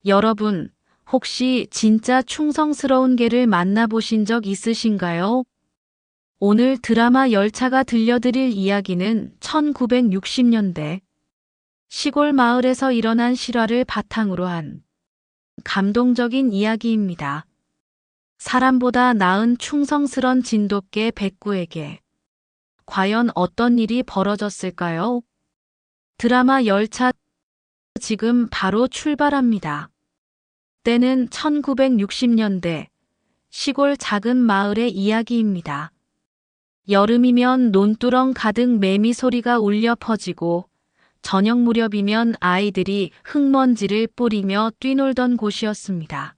여러분, 혹시 진짜 충성스러운 개를 만나보신 적 있으신가요? 오늘 드라마 열차가 들려드릴 이야기는 1960년대 시골 마을에서 일어난 실화를 바탕으로 한 감동적인 이야기입니다. 사람보다 나은 충성스런 진돗개 백구에게 과연 어떤 일이 벌어졌을까요? 드라마 열차 지금 바로 출발합니다. 때는 1960년대 시골 작은 마을의 이야기입니다. 여름이면 논두렁 가득 매미 소리가 울려 퍼지고 저녁 무렵이면 아이들이 흙먼지를 뿌리며 뛰놀던 곳이었습니다.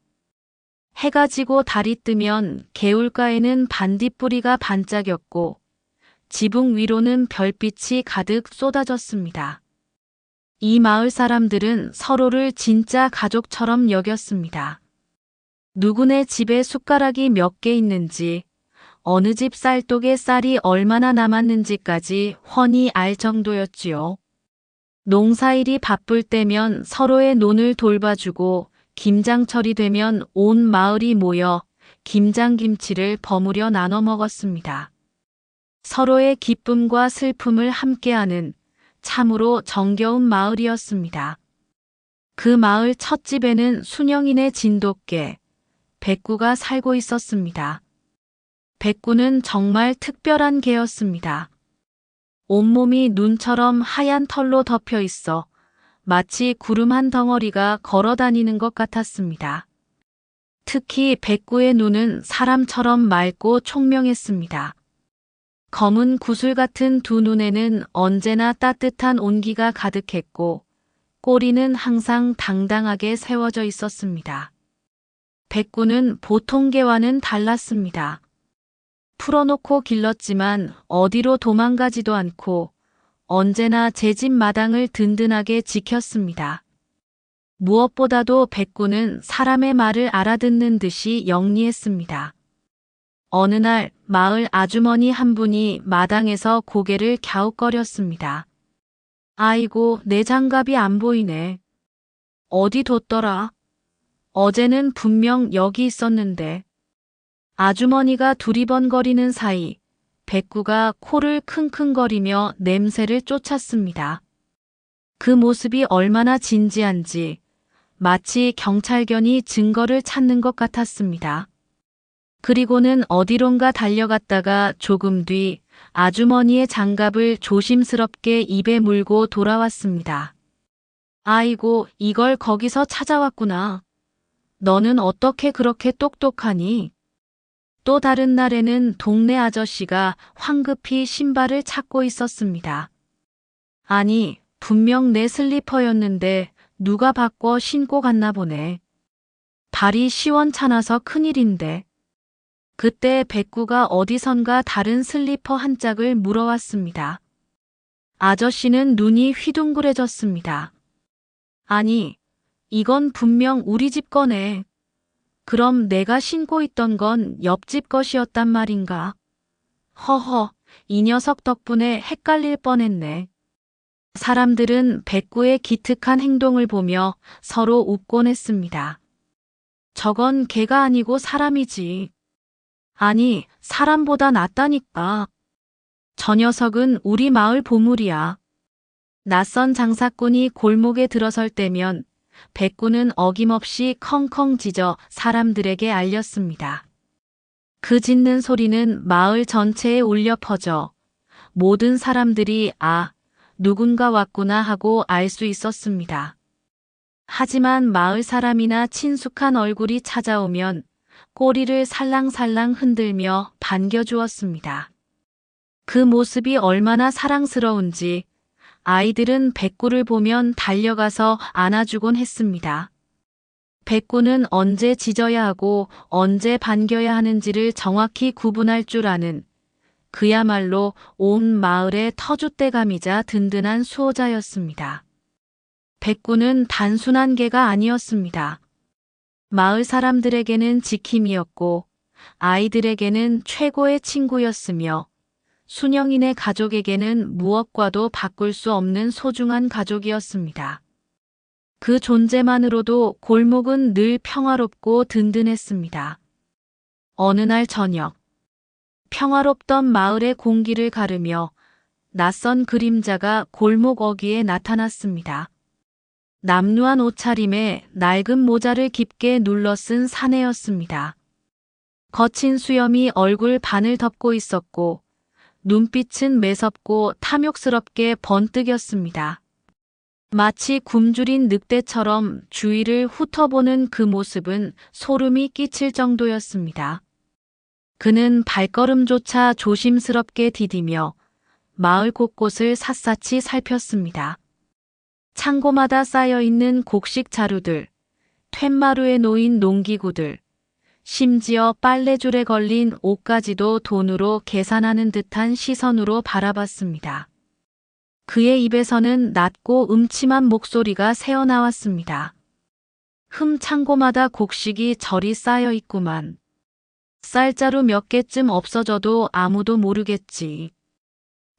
해가 지고 달이 뜨면 개울가에는 반딧불이가 반짝였고 지붕 위로는 별빛이 가득 쏟아졌습니다. 이 마을 사람들은 서로를 진짜 가족처럼 여겼습니다. 누구네 집에 숟가락이 몇 개 있는지, 어느 집 쌀독에 쌀이 얼마나 남았는지까지 훤히 알 정도였지요. 농사일이 바쁠 때면 서로의 논을 돌봐주고 김장철이 되면 온 마을이 모여 김장김치를 버무려 나눠 먹었습니다. 서로의 기쁨과 슬픔을 함께하는 참으로 정겨운 마을이었습니다. 그 마을 첫 집에는 순영이네 진돗개, 백구가 살고 있었습니다. 백구는 정말 특별한 개였습니다. 온몸이 눈처럼 하얀 털로 덮여 있어 마치 구름 한 덩어리가 걸어 다니는 것 같았습니다. 특히 백구의 눈은 사람처럼 맑고 총명했습니다. 검은 구슬 같은 두 눈에는 언제나 따뜻한 온기가 가득했고 꼬리는 항상 당당하게 세워져 있었습니다. 백구는 보통 개와는 달랐습니다. 풀어놓고 길렀지만 어디로 도망가지도 않고 언제나 제 집 마당을 든든하게 지켰습니다. 무엇보다도 백구는 사람의 말을 알아듣는 듯이 영리했습니다. 어느 날 마을 아주머니 한 분이 마당에서 고개를 갸웃거렸습니다. 아이고, 내 장갑이 안 보이네. 어디 뒀더라? 어제는 분명 여기 있었는데. 아주머니가 두리번거리는 사이 백구가 코를 킁킁거리며 냄새를 쫓았습니다. 그 모습이 얼마나 진지한지 마치 경찰견이 증거를 찾는 것 같았습니다. 그리고는 어디론가 달려갔다가 조금 뒤 아주머니의 장갑을 조심스럽게 입에 물고 돌아왔습니다. 아이고, 이걸 거기서 찾아왔구나. 너는 어떻게 그렇게 똑똑하니? 또 다른 날에는 동네 아저씨가 황급히 신발을 찾고 있었습니다. 아니, 분명 내 슬리퍼였는데 누가 바꿔 신고 갔나 보네. 발이 시원찮아서 큰일인데. 그때 백구가 어디선가 다른 슬리퍼 한 짝을 물어왔습니다. 아저씨는 눈이 휘둥그레졌습니다. 아니, 이건 분명 우리 집 거네. 그럼 내가 신고 있던 건 옆집 것이었단 말인가? 허허, 이 녀석 덕분에 헷갈릴 뻔했네. 사람들은 백구의 기특한 행동을 보며 서로 웃곤 했습니다. 저건 개가 아니고 사람이지. 아니, 사람보다 낫다니까. 저 녀석은 우리 마을 보물이야. 낯선 장사꾼이 골목에 들어설 때면 백구는 어김없이 컹컹 짖어 사람들에게 알렸습니다. 그 짖는 소리는 마을 전체에 울려 퍼져 모든 사람들이 누군가 왔구나 하고 알 수 있었습니다. 하지만 마을 사람이나 친숙한 얼굴이 찾아오면 꼬리를 살랑살랑 흔들며 반겨주었습니다. 그 모습이 얼마나 사랑스러운지 아이들은 백구를 보면 달려가서 안아주곤 했습니다. 백구는 언제 짖어야 하고 언제 반겨야 하는지를 정확히 구분할 줄 아는 그야말로 온 마을의 터줏대감이자 든든한 수호자였습니다. 백구는 단순한 개가 아니었습니다. 마을 사람들에게는 지킴이였고 아이들에게는 최고의 친구였으며 순영이네 가족에게는 무엇과도 바꿀 수 없는 소중한 가족이었습니다. 그 존재만으로도 골목은 늘 평화롭고 든든했습니다. 어느 날 저녁, 평화롭던 마을의 공기를 가르며 낯선 그림자가 골목 어귀에 나타났습니다. 남루한 옷차림에 낡은 모자를 깊게 눌러 쓴 사내였습니다. 거친 수염이 얼굴 반을 덮고 있었고 눈빛은 매섭고 탐욕스럽게 번뜩였습니다. 마치 굶주린 늑대처럼 주위를 훑어보는 그 모습은 소름이 끼칠 정도였습니다. 그는 발걸음조차 조심스럽게 디디며 마을 곳곳을 샅샅이 살폈습니다. 창고마다 쌓여있는 곡식 자루들, 툇마루에 놓인 농기구들, 심지어 빨래줄에 걸린 옷까지도 돈으로 계산하는 듯한 시선으로 바라봤습니다. 그의 입에서는 낮고 음침한 목소리가 새어나왔습니다. 창고마다 곡식이 저리 쌓여 있구만. 쌀자루 몇 개쯤 없어져도 아무도 모르겠지.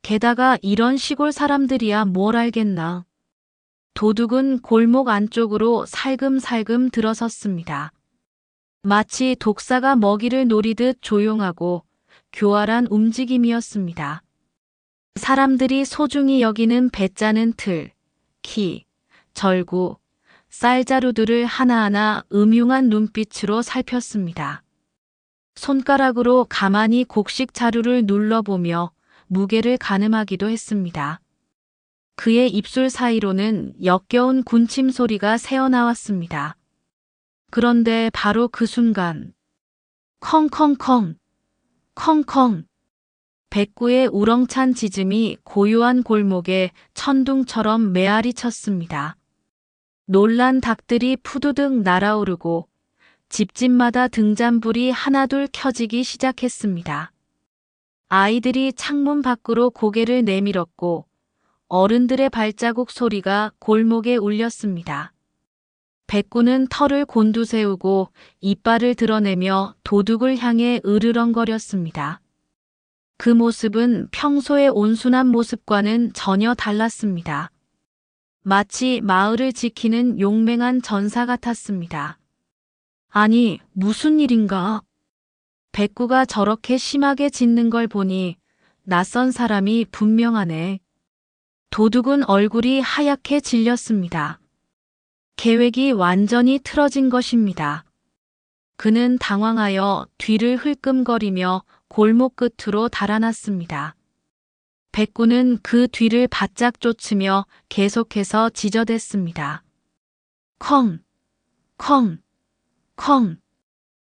게다가 이런 시골 사람들이야 뭘 알겠나. 도둑은 골목 안쪽으로 살금살금 들어섰습니다. 마치 독사가 먹이를 노리듯 조용하고 교활한 움직임이었습니다. 사람들이 소중히 여기는 배짜는 틀, 키, 절구, 쌀자루들을 하나하나 음흉한 눈빛으로 살폈습니다. 손가락으로 가만히 곡식 자루를 눌러보며 무게를 가늠하기도 했습니다. 그의 입술 사이로는 역겨운 군침 소리가 새어나왔습니다. 그런데 바로 그 순간 컹컹컹, 컹컹 백구의 우렁찬 짖음이 고요한 골목에 천둥처럼 메아리 쳤습니다. 놀란 닭들이 푸드득 날아오르고 집집마다 등잔불이 하나둘 켜지기 시작했습니다. 아이들이 창문 밖으로 고개를 내밀었고 어른들의 발자국 소리가 골목에 울렸습니다. 백구는 털을 곤두세우고 이빨을 드러내며 도둑을 향해 으르렁거렸습니다. 그 모습은 평소의 온순한 모습과는 전혀 달랐습니다. 마치 마을을 지키는 용맹한 전사 같았습니다. 아니, 무슨 일인가? 백구가 저렇게 심하게 짖는 걸 보니 낯선 사람이 분명하네. 도둑은 얼굴이 하얗게 질렸습니다. 계획이 완전히 틀어진 것입니다. 그는 당황하여 뒤를 흘끔거리며 골목 끝으로 달아났습니다. 백구는 그 뒤를 바짝 쫓으며 계속해서 지저댔습니다. 컹, 컹, 컹.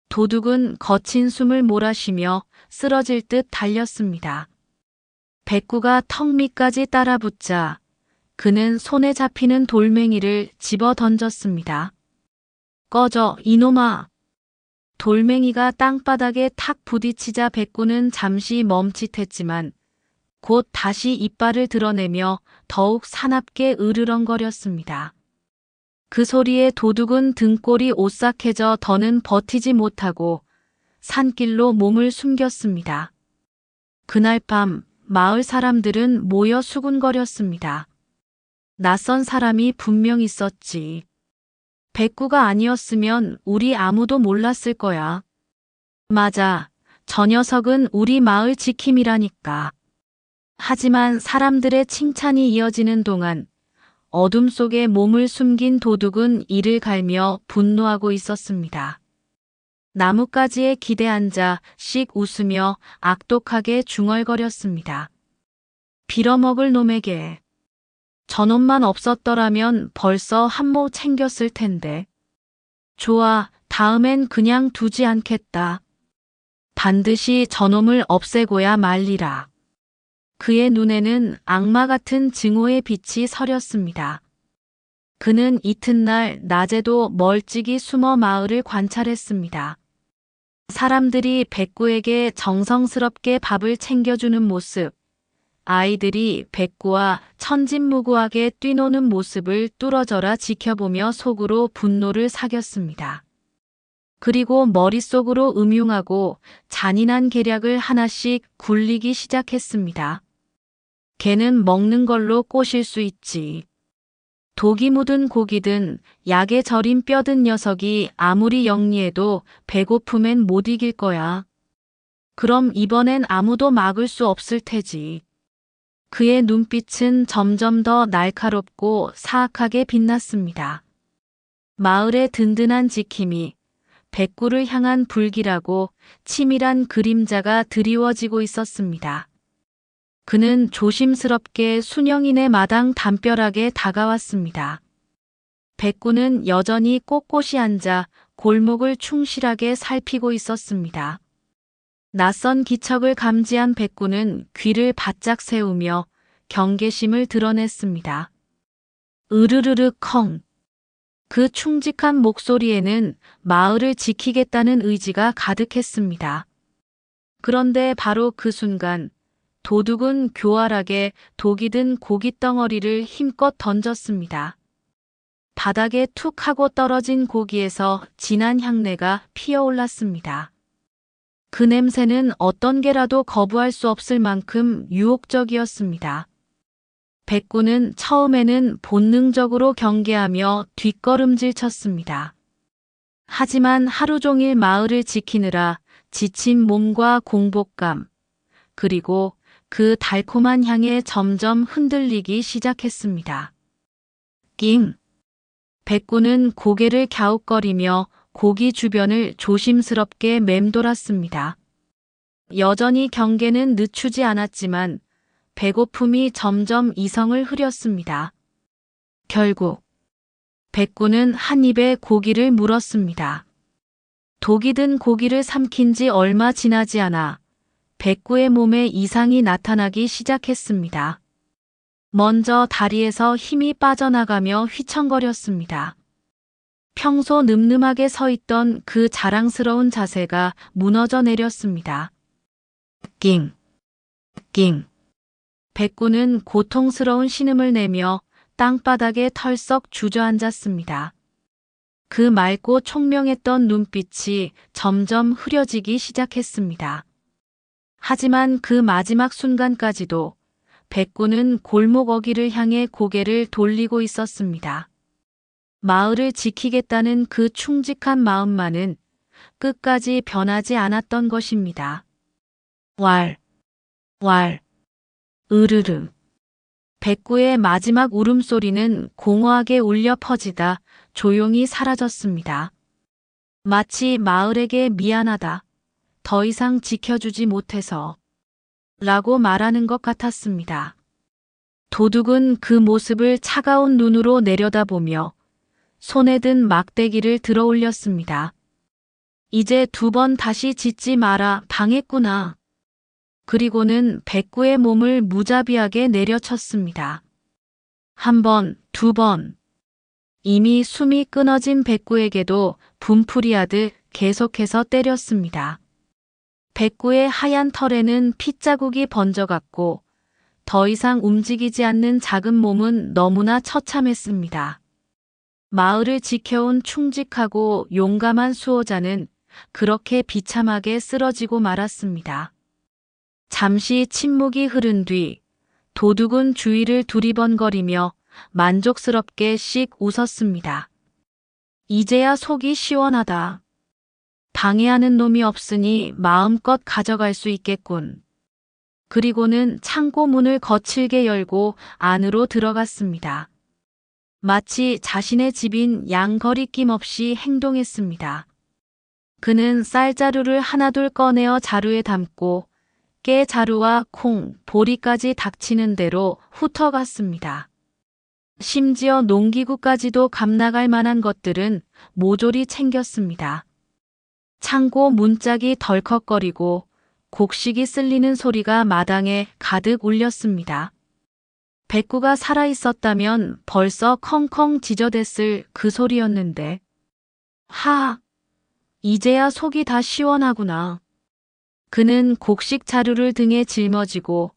도둑은 거친 숨을 몰아쉬며 쓰러질 듯 달렸습니다. 백구가 턱 밑까지 따라붙자 그는 손에 잡히는 돌멩이를 집어 던졌습니다. 꺼져, 이놈아! 돌멩이가 땅바닥에 탁 부딪히자 백구는 잠시 멈칫했지만 곧 다시 이빨을 드러내며 더욱 사납게 으르렁거렸습니다. 그 소리에 도둑은 등골이 오싹해져 더는 버티지 못하고 산길로 몸을 숨겼습니다. 그날 밤 마을 사람들은 모여 수군거렸습니다. 낯선 사람이 분명 있었지. 백구가 아니었으면 우리 아무도 몰랐을 거야. 맞아. 저 녀석은 우리 마을 지킴이라니까. 하지만 사람들의 칭찬이 이어지는 동안 어둠 속에 몸을 숨긴 도둑은 이를 갈며 분노하고 있었습니다. 나뭇가지에 기대 앉아 씩 웃으며 악독하게 중얼거렸습니다. 빌어먹을 놈에게. 저놈만 없었더라면 벌써 한모 챙겼을 텐데. 좋아, 다음엔 그냥 두지 않겠다. 반드시 저놈을 없애고야 말리라. 그의 눈에는 악마 같은 증오의 빛이 서렸습니다. 그는 이튿날 낮에도 멀찍이 숨어 마을을 관찰했습니다. 사람들이 백구에게 정성스럽게 밥을 챙겨주는 모습, 아이들이 백구와 천진무구하게 뛰노는 모습을 뚫어져라 지켜보며 속으로 분노를 사겼습니다. 그리고 머릿속으로 음흉하고 잔인한 계략을 하나씩 굴리기 시작했습니다. 걔는 먹는 걸로 꼬실 수 있지. 독이 묻은 고기든 약에 절인 뼈든 녀석이 아무리 영리해도 배고픔엔 못 이길 거야. 그럼 이번엔 아무도 막을 수 없을 테지. 그의 눈빛은 점점 더 날카롭고 사악하게 빛났습니다. 마을의 든든한 지킴이, 백구를 향한 불길하고 치밀한 그림자가 드리워지고 있었습니다. 그는 조심스럽게 순영인의 마당 담벼락에 다가왔습니다. 백구는 여전히 꼿꼿이 앉아 골목을 충실하게 살피고 있었습니다. 낯선 기척을 감지한 백구는 귀를 바짝 세우며 경계심을 드러냈습니다. 으르르르 컹. 그 충직한 목소리에는 마을을 지키겠다는 의지가 가득했습니다. 그런데 바로 그 순간 도둑은 교활하게 독이 든 고깃덩어리를 힘껏 던졌습니다. 바닥에 툭 하고 떨어진 고기에서 진한 향내가 피어올랐습니다. 그 냄새는 어떤 개라도 거부할 수 없을 만큼 유혹적이었습니다. 백구는 처음에는 본능적으로 경계하며 뒷걸음질 쳤습니다. 하지만 하루 종일 마을을 지키느라 지친 몸과 공복감, 그리고 그 달콤한 향에 점점 흔들리기 시작했습니다. 낑! 백구는 고개를 갸웃거리며 고기 주변을 조심스럽게 맴돌았습니다. 여전히 경계는 늦추지 않았지만 배고픔이 점점 이성을 흐렸습니다. 결국 백구는 한 입에 고기를 물었습니다. 독이 든 고기를 삼킨 지 얼마 지나지 않아 백구의 몸에 이상이 나타나기 시작했습니다. 먼저 다리에서 힘이 빠져나가며 휘청거렸습니다. 평소 늠름하게 서 있던 그 자랑스러운 자세가 무너져 내렸습니다. 낑! 낑! 백구는 고통스러운 신음을 내며 땅바닥에 털썩 주저앉았습니다. 그 맑고 총명했던 눈빛이 점점 흐려지기 시작했습니다. 하지만 그 마지막 순간까지도 백구는 골목 어귀를 향해 고개를 돌리고 있었습니다. 마을을 지키겠다는 그 충직한 마음만은 끝까지 변하지 않았던 것입니다. 왈, 왈, 으르르. 백구의 마지막 울음소리는 공허하게 울려 퍼지다 조용히 사라졌습니다. 마치 마을에게 미안하다, 더 이상 지켜주지 못해서 라고 말하는 것 같았습니다. 도둑은 그 모습을 차가운 눈으로 내려다보며 손에 든 막대기를 들어 올렸습니다. 이제 2번 다시 짖지 마라 당했구나. 그리고는 백구의 몸을 무자비하게 내려쳤습니다. 1번, 2번. 이미 숨이 끊어진 백구에게도 분풀이하듯 계속해서 때렸습니다. 백구의 하얀 털에는 핏자국이 번져갔고 더 이상 움직이지 않는 작은 몸은 너무나 처참했습니다. 마을을 지켜온 충직하고 용감한 수호자는 그렇게 비참하게 쓰러지고 말았습니다. 잠시 침묵이 흐른 뒤 도둑은 주위를 두리번거리며 만족스럽게 씩 웃었습니다. 이제야 속이 시원하다. 방해하는 놈이 없으니 마음껏 가져갈 수 있겠군. 그리고는 창고 문을 거칠게 열고 안으로 들어갔습니다. 마치 자신의 집인 양거리낌 없이 행동했습니다. 그는 쌀자루를 하나둘 꺼내어 자루에 담고 깨 자루와 콩, 보리까지 닥치는 대로 훑어갔습니다. 심지어 농기구까지도 감나갈 만한 것들은 모조리 챙겼습니다. 창고 문짝이 덜컥거리고 곡식이 쓸리는 소리가 마당에 가득 울렸습니다. 백구가 살아있었다면 벌써 컹컹 짖어댔을 그 소리였는데. 하! 이제야 속이 다 시원하구나. 그는 곡식 자루를 등에 짊어지고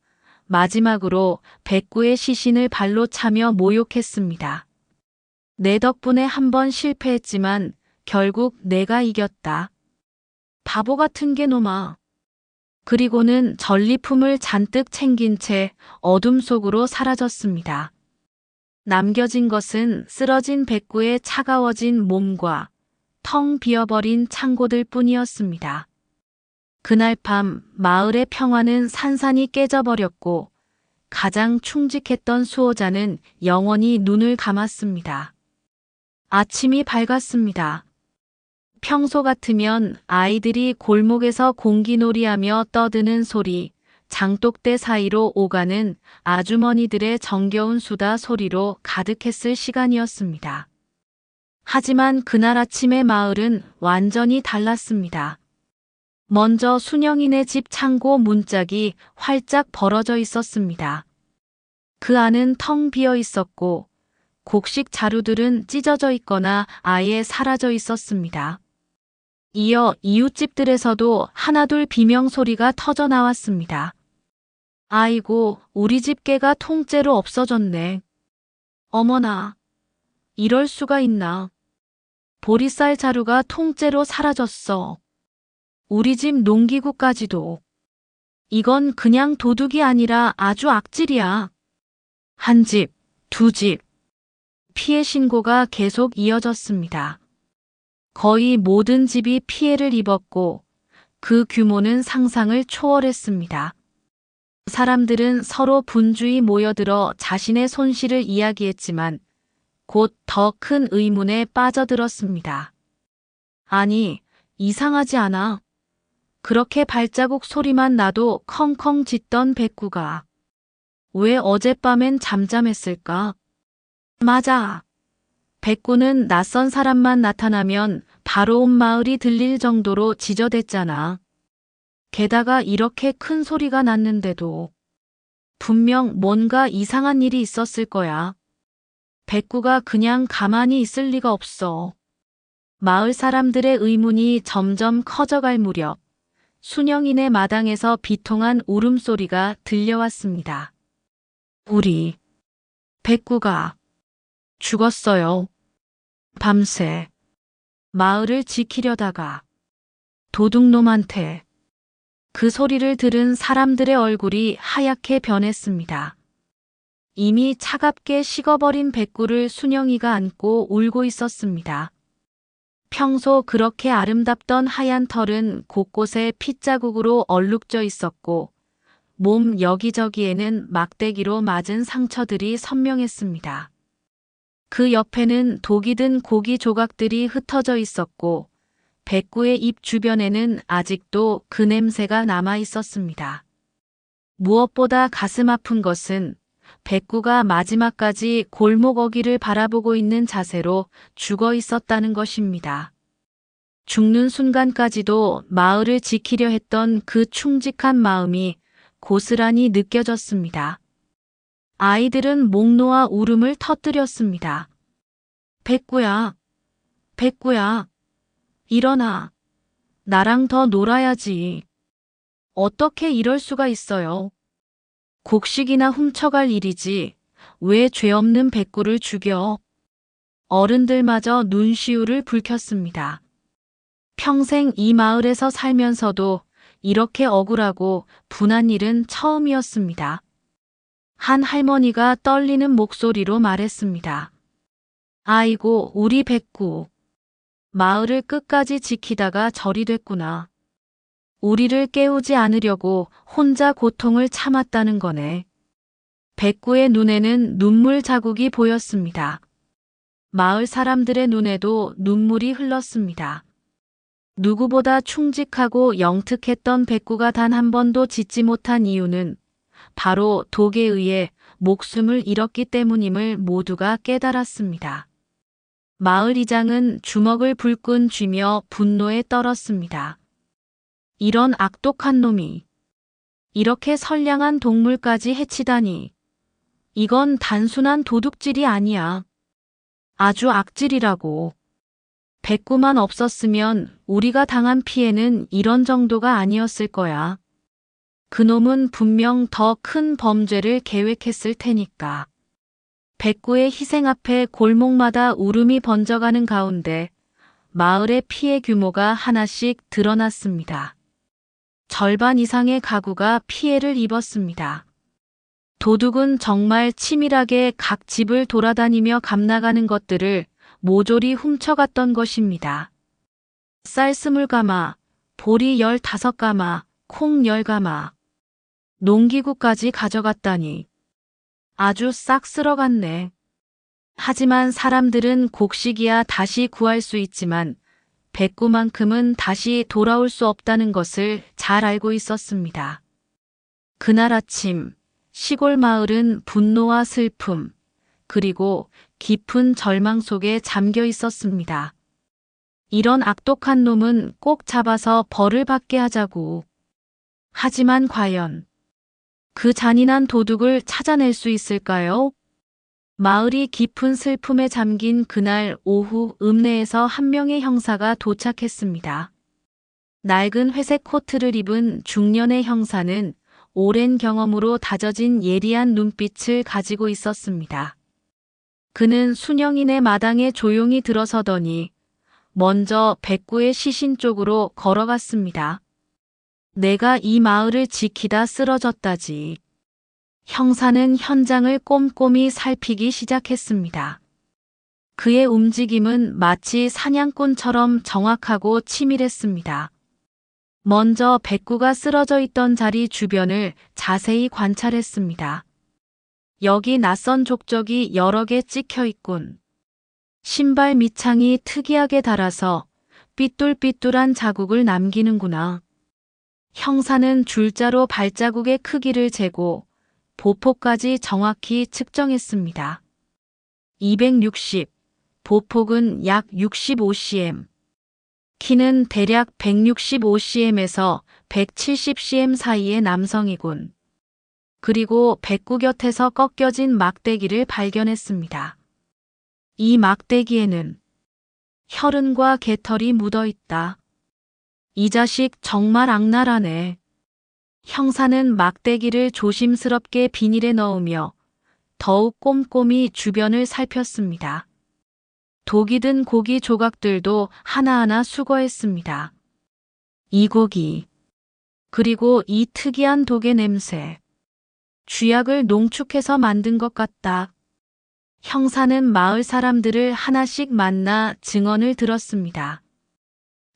마지막으로 백구의 시신을 발로 차며 모욕했습니다. 내 덕분에 1번 실패했지만 결국 내가 이겼다. 바보 같은 개놈아. 그리고는 전리품을 잔뜩 챙긴 채 어둠 속으로 사라졌습니다. 남겨진 것은 쓰러진 백구의 차가워진 몸과 텅 비어버린 창고들 뿐이었습니다. 그날 밤 마을의 평화는 산산이 깨져버렸고 가장 충직했던 수호자는 영원히 눈을 감았습니다. 아침이 밝았습니다. 평소 같으면 아이들이 골목에서 공기놀이하며 떠드는 소리, 장독대 사이로 오가는 아주머니들의 정겨운 수다 소리로 가득했을 시간이었습니다. 하지만 그날 아침의 마을은 완전히 달랐습니다. 먼저 순영이네 집 창고 문짝이 활짝 벌어져 있었습니다. 그 안은 텅 비어 있었고 곡식 자루들은 찢어져 있거나 아예 사라져 있었습니다. 이어 이웃집들에서도 하나둘 비명 소리가 터져 나왔습니다. 아이고, 우리 집 개가 통째로 없어졌네. 어머나, 이럴 수가 있나. 보리쌀 자루가 통째로 사라졌어. 우리 집 농기구까지도. 이건 그냥 도둑이 아니라 아주 악질이야. 한 집, 두 집. 피해 신고가 계속 이어졌습니다. 거의 모든 집이 피해를 입었고 그 규모는 상상을 초월했습니다. 사람들은 서로 분주히 모여들어 자신의 손실을 이야기했지만 곧 더 큰 의문에 빠져들었습니다. 아니, 이상하지 않아. 그렇게 발자국 소리만 나도 컹컹 짖던 백구가 왜 어젯밤엔 잠잠했을까? 맞아. 백구는 낯선 사람만 나타나면 바로 온 마을이 들릴 정도로 지저댔잖아. 게다가 이렇게 큰 소리가 났는데도 분명 뭔가 이상한 일이 있었을 거야. 백구가 그냥 가만히 있을 리가 없어. 마을 사람들의 의문이 점점 커져갈 무렵 순영이네 마당에서 비통한 울음소리가 들려왔습니다. 우리 백구가 죽었어요. 밤새 마을을 지키려다가 도둑놈한테. 그 소리를 들은 사람들의 얼굴이 하얗게 변했습니다. 이미 차갑게 식어버린 백구를 순영이가 안고 울고 있었습니다. 평소 그렇게 아름답던 하얀 털은 곳곳에 핏자국으로 얼룩져 있었고 몸 여기저기에는 막대기로 맞은 상처들이 선명했습니다. 그 옆에는 독이 든 고기 조각들이 흩어져 있었고 백구의 입 주변에는 아직도 그 냄새가 남아 있었습니다. 무엇보다 가슴 아픈 것은 백구가 마지막까지 골목 어귀를 바라보고 있는 자세로 죽어 있었다는 것입니다. 죽는 순간까지도 마을을 지키려 했던 그 충직한 마음이 고스란히 느껴졌습니다. 아이들은 목 놓아 울음을 터뜨렸습니다. 백구야, 백구야, 일어나. 나랑 더 놀아야지. 어떻게 이럴 수가 있어요. 곡식이나 훔쳐갈 일이지. 왜 죄 없는 백구를 죽여? 어른들마저 눈시울을 붉혔습니다. 평생 이 마을에서 살면서도 이렇게 억울하고 분한 일은 처음이었습니다. 한 할머니가 떨리는 목소리로 말했습니다. 아이고, 우리 백구. 마을을 끝까지 지키다가 절이 됐구나. 우리를 깨우지 않으려고 혼자 고통을 참았다는 거네. 백구의 눈에는 눈물 자국이 보였습니다. 마을 사람들의 눈에도 눈물이 흘렀습니다. 누구보다 충직하고 영특했던 백구가 단 한 번도 짖지 못한 이유는 바로 독에 의해 목숨을 잃었기 때문임을 모두가 깨달았습니다. 마을 이장은 주먹을 불끈 쥐며 분노에 떨었습니다. 이런 악독한 놈이 이렇게 선량한 동물까지 해치다니. 이건 단순한 도둑질이 아니야. 아주 악질이라고. 백구만 없었으면 우리가 당한 피해는 이런 정도가 아니었을 거야. 그놈은 분명 더 큰 범죄를 계획했을 테니까. 백구의 희생 앞에 골목마다 울음이 번져가는 가운데 마을의 피해 규모가 하나씩 드러났습니다. 절반 이상의 가구가 피해를 입었습니다. 도둑은 정말 치밀하게 각 집을 돌아다니며 감나가는 것들을 모조리 훔쳐갔던 것입니다. 쌀 20가마, 보리 15가마, 콩 10가마, 농기구까지 가져갔다니 아주 싹 쓸어갔네. 하지만 사람들은 곡식이야 다시 구할 수 있지만 백구만큼은 다시 돌아올 수 없다는 것을 잘 알고 있었습니다. 그날 아침 시골 마을은 분노와 슬픔, 그리고 깊은 절망 속에 잠겨 있었습니다. 이런 악독한 놈은 꼭 잡아서 벌을 받게 하자고. 하지만 과연 그 잔인한 도둑을 찾아낼 수 있을까요? 마을이 깊은 슬픔에 잠긴 그날 오후 읍내에서 한 명의 형사가 도착했습니다. 낡은 회색 코트를 입은 중년의 형사는 오랜 경험으로 다져진 예리한 눈빛을 가지고 있었습니다. 그는 수령인의 마당에 조용히 들어서더니 먼저 백구의 시신 쪽으로 걸어갔습니다. 내가 이 마을을 지키다 쓰러졌다지. 형사는 현장을 꼼꼼히 살피기 시작했습니다. 그의 움직임은 마치 사냥꾼처럼 정확하고 치밀했습니다. 먼저 백구가 쓰러져 있던 자리 주변을 자세히 관찰했습니다. 여기 낯선 족적이 여러 개 찍혀 있군. 신발 밑창이 특이하게 달아서 삐뚤삐뚤한 자국을 남기는구나. 형사는 줄자로 발자국의 크기를 재고 보폭까지 정확히 측정했습니다. 260, 보폭은 약 65cm, 키는 대략 165cm에서 170cm 사이의 남성이군. 그리고 백구 곁에서 꺾여진 막대기를 발견했습니다. 이 막대기에는 혈흔과 개털이 묻어 있다. 이 자식 정말 악랄하네. 형사는 막대기를 조심스럽게 비닐에 넣으며 더욱 꼼꼼히 주변을 살폈습니다. 독이 든 고기 조각들도 하나하나 수거했습니다. 이 고기, 그리고 이 특이한 독의 냄새. 쥐약을 농축해서 만든 것 같다. 형사는 마을 사람들을 하나씩 만나 증언을 들었습니다.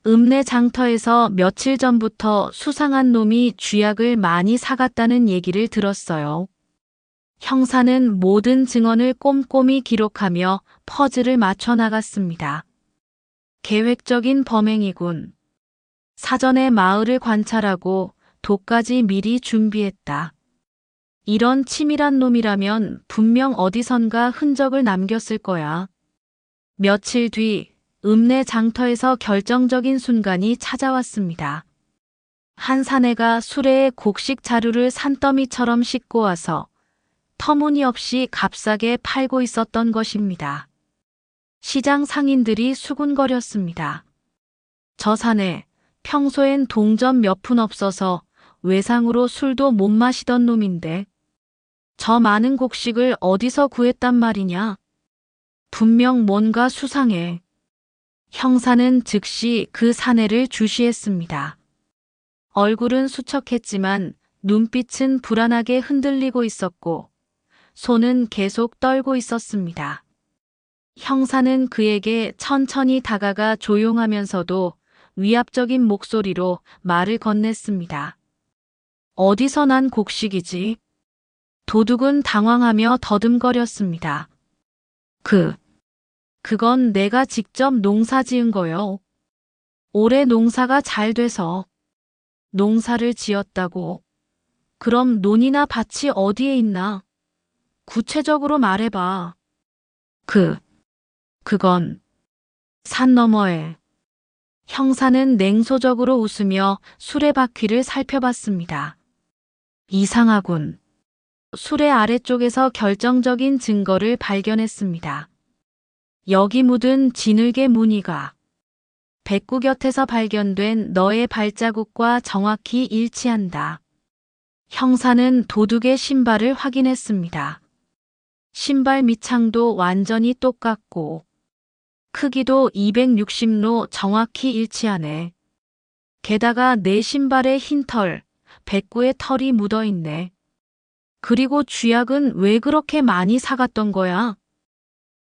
읍내 장터에서 며칠 전부터 수상한 놈이 쥐약을 많이 사갔다는 얘기를 들었어요. 형사는 모든 증언을 꼼꼼히 기록하며 퍼즐을 맞춰 나갔습니다. 계획적인 범행이군. 사전에 마을을 관찰하고 독까지 미리 준비했다. 이런 치밀한 놈이라면 분명 어디선가 흔적을 남겼을 거야. 며칠 뒤 읍내 장터에서 결정적인 순간이 찾아왔습니다. 한 사내가 수레에 곡식 자루를 산더미처럼 싣고 와서 터무니없이 값싸게 팔고 있었던 것입니다. 시장 상인들이 수군거렸습니다. 저 사내, 평소엔 동전 몇 푼 없어서 외상으로 술도 못 마시던 놈인데 저 많은 곡식을 어디서 구했단 말이냐? 분명 뭔가 수상해. 형사는 즉시 그 사내를 주시했습니다. 얼굴은 수척했지만 눈빛은 불안하게 흔들리고 있었고 손은 계속 떨고 있었습니다. 형사는 그에게 천천히 다가가 조용하면서도 위압적인 목소리로 말을 건넸습니다. 어디서 난 곡식이지? 도둑은 당황하며 더듬거렸습니다. 그건 내가 직접 농사 지은 거요. 올해 농사가 잘 돼서. 농사를 지었다고. 그럼 논이나 밭이 어디에 있나? 구체적으로 말해봐. 그건 산 너머에. 형사는 냉소적으로 웃으며 수레바퀴를 살펴봤습니다. 이상하군. 수레 아래쪽에서 결정적인 증거를 발견했습니다. 여기 묻은 진흙의 무늬가 백구 곁에서 발견된 너의 발자국과 정확히 일치한다. 형사는 도둑의 신발을 확인했습니다. 신발 밑창도 완전히 똑같고 크기도 260로 정확히 일치하네. 게다가 내 신발에 흰 털, 백구의 털이 묻어있네. 그리고 쥐약은 왜 그렇게 많이 사갔던 거야?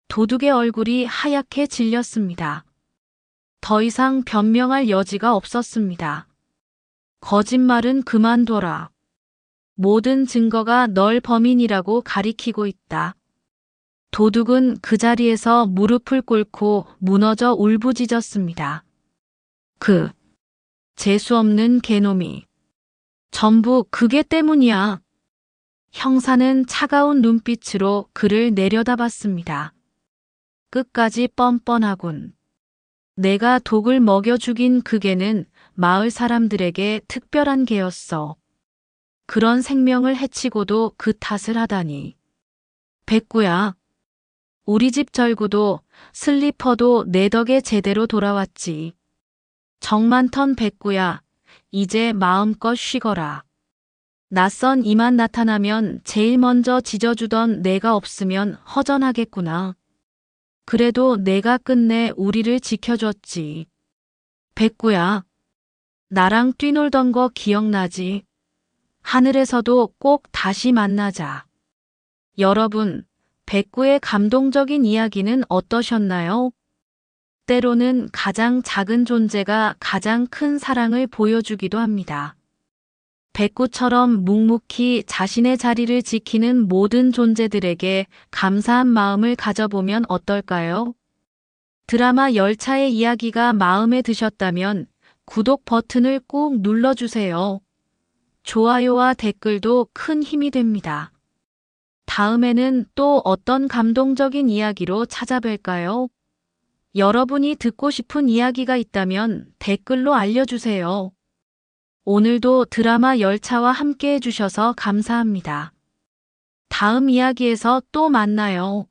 도둑의 얼굴이 하얗게 질렸습니다. 더 이상 변명할 여지가 없었습니다. 거짓말은 그만둬라. 모든 증거가 널 범인이라고 가리키고 있다. 도둑은 그 자리에서 무릎을 꿇고 무너져 울부짖었습니다. 재수없는 개놈이. 전부 그게 때문이야. 형사는 차가운 눈빛으로 그를 내려다봤습니다. 끝까지 뻔뻔하군. 내가 독을 먹여 죽인 그 개는 마을 사람들에게 특별한 개였어. 그런 생명을 해치고도 그 탓을 하다니. 백구야. 우리 집 절구도 슬리퍼도 내 덕에 제대로 돌아왔지. 정 많던 백구야. 이제 마음껏 쉬거라. 낯선 이만 나타나면 제일 먼저 짖어주던 내가 없으면 허전하겠구나. 그래도 내가 끝내 우리를 지켜줬지. 백구야. 나랑 뛰놀던 거 기억나지? 하늘에서도 꼭 다시 만나자. 여러분, 백구의 감동적인 이야기는 어떠셨나요? 때로는 가장 작은 존재가 가장 큰 사랑을 보여주기도 합니다. 백구처럼 묵묵히 자신의 자리를 지키는 모든 존재들에게 감사한 마음을 가져보면 어떨까요? 드라마 열차의 이야기가 마음에 드셨다면 구독 버튼을 꼭 눌러주세요. 좋아요와 댓글도 큰 힘이 됩니다. 다음에는 또 어떤 감동적인 이야기로 찾아뵐까요? 여러분이 듣고 싶은 이야기가 있다면 댓글로 알려주세요. 오늘도 드라마 열차와 함께 해주셔서 감사합니다. 다음 이야기에서 또 만나요.